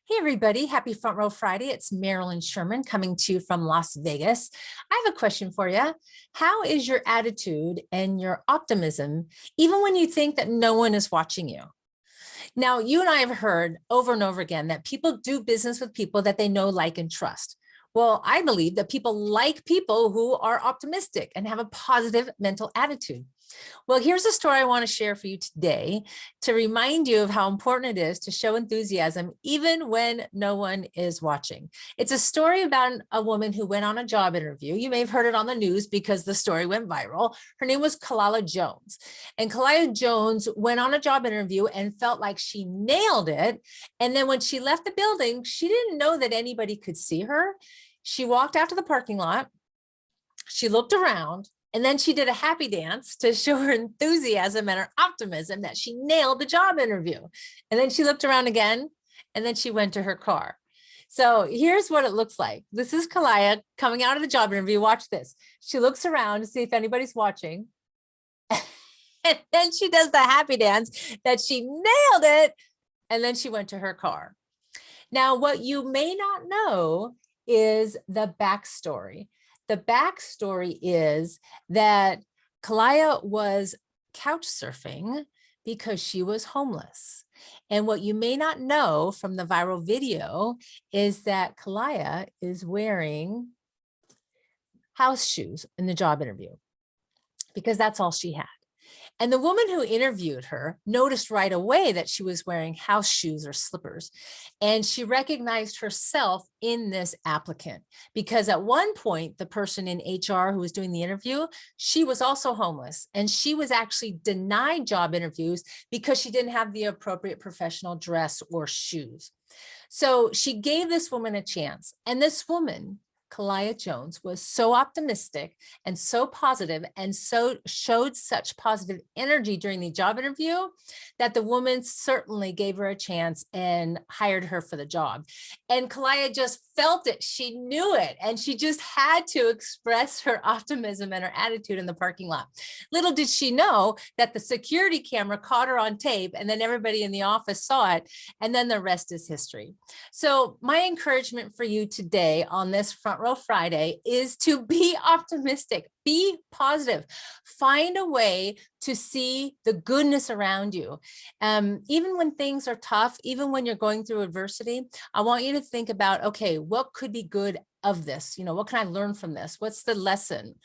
Hey everybody, happy Front Row Friday. It's Marilyn Sherman coming to you from Las Vegas. I have a question for you. How is your attitude and your optimism, even when you think that no one is watching you? Now, you and I have heard over and over again that people do business with people that they know, like, and trust. Well, I believe that people like people who are optimistic and have a positive mental attitude. Well, here's a story I want to share for you today to remind you of how important it is to show enthusiasm even when no one is watching. It's a story about a woman who went on a job interview. You may have heard it on the news because the story went viral. Her name was Kallaya Jones. And Kallaya Jones went on a job interview and felt like she nailed it. And then when she left the building, she didn't know that anybody could see her. She walked out to the parking lot. She looked around. And then she did a happy dance to show her enthusiasm and her optimism that she nailed the job interview. And then she looked around again, and then she went to her car. So here's what it looks like. This is Kallaya coming out of the job interview. Watch this. She looks around to see if anybody's watching. And then she does the happy dance that she nailed it. And then she went to her car. Now, what you may not know is the backstory. The backstory is that Kallaya was couch surfing because she was homeless. And what you may not know from the viral video is that Kallaya is wearing house shoes in the job interview because that's all she had. And the woman who interviewed her noticed right away that she was wearing house shoes or slippers. And she recognized herself in this applicant because at one point, the person in HR who was doing the interview, she was also homeless. And she was actually denied job interviews because she didn't have the appropriate professional dress or shoes. So she gave this woman a chance. And this woman, Kallaya Jones, was so optimistic and so positive and so showed such positive energy during the job interview that the woman certainly gave her a chance and hired her for the job. And Kallaya just felt it. She knew it. And she just had to express her optimism and her attitude in the parking lot. Little did she know that the security camera caught her on tape, and then everybody in the office saw it. And then the rest is history. So my encouragement for you today on this Front Row Friday is to be optimistic, be positive, find a way to see the goodness around you. Even when things are tough, even when you're going through adversity, I want you to think about, okay, what could be good of this? What can I learn from this? What's the lesson?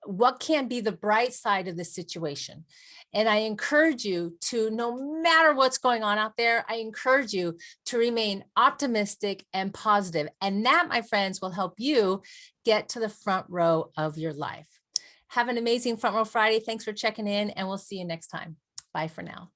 What can be the bright side of the situation? And I encourage you to, no matter what's going on out there, I encourage you to remain optimistic and positive. And that, my friends, will help you get to the front row of your life. Have an amazing Front Row Friday. Thanks for checking in, and we'll see you next time. Bye for now.